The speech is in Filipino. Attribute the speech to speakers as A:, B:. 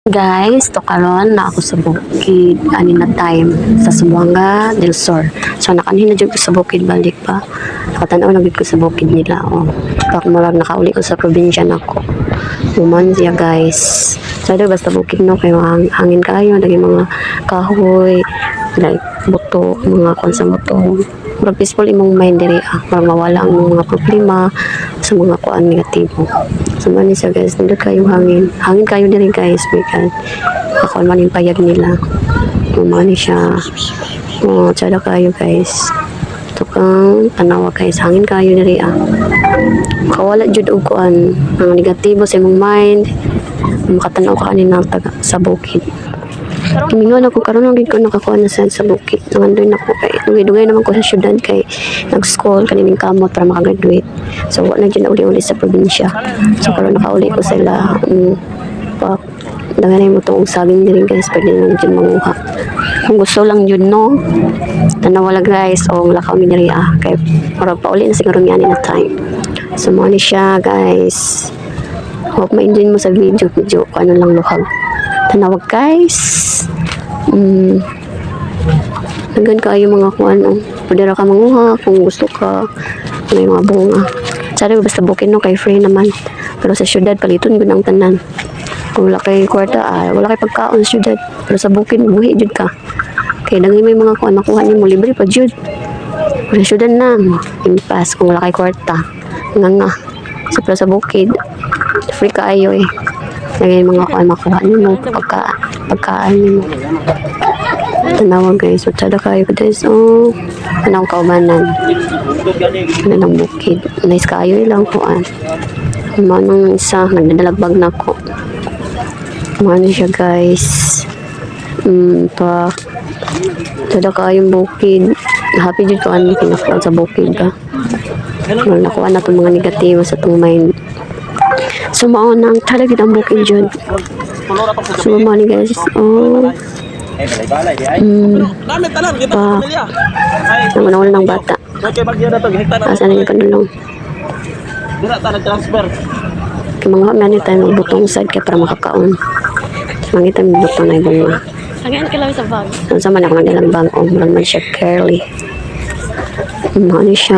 A: Guys, to karon na ako sa bukid ani na time sa Subuanga del Sur. So nakanhin na jud ko sa bukid balik pa. Nakatan-aw na gid ko sa bukid nila oh. Pak murag nakauli ko sa probinsya nako. Human siya guys. So basta bukid no kay hangin kayo lagi mga kahoy like buto mga konsa buto. Murag peaceful imong mind diri para mawala ang mga problema sa mga kuan negatibo. So man siya guys, nindot kayong hangin kayo diri guys because ako man yung payag nila. Umani siya. Oh, tsada kayo guys. Tukang tanawa guys, hangin kayo diri Kawala jud og kuan ang negatibo sa imong mind. Makatanaw ka kanina sa bukid. Kimingon ako karon lang gid ko nakakuha na sa bukid. Nandoy na ko kay dugay naman ko sa syudad kay nag-school kanining kamot para makagraduate. So wala na uli-uli sa probinsya. So karon nakauli ko sila pa dangan mo tong saging diri guys pwede na dyan manguha. Kung gusto lang yun no. Tanawala guys o lakaw mi diri kay para pauli na siguro mi ani na time. So mo ni siya guys. Hope ma-enjoy mo sa video ko ano lang luhag. Tanawag guys. Hanggang kayo mga kuan pwede ra ka manguha kung gusto ka may mga bunga. Sorry basta bukid no kay free naman. Pero sa syudad paliton gud ang tanan. Kung wala kay kwarta wala kay pagkaon sa syudad. Pero sa bukid buhi jud ka. Kay dagay may mga kuan makuha nimo libre pa jud. Sa syudad na impas kung wala kay kwarta. Nga. Sa bukid free kaayo lagay mga kuan makuha nimo pagkaan nimo. Tanawa guys, so tsada kayo guys anong kaubanan ng bukid nice kayo ilang kuan manang isa nagdalagbag na ko ano siya guys pa tsada kayong bukid happy dito ano kinakuha sa bukid ka nakuha na itong mga negatibo sa itong mind. So maunang talaga ang bukid dyan. So mani guys nangunawal ng bata asan na yung panulong kaya mga mani tayo magbutong side kaya para makakaon mangita yung butong na yung bunga sa man ako ng ilang bag marang man siya curly mani siya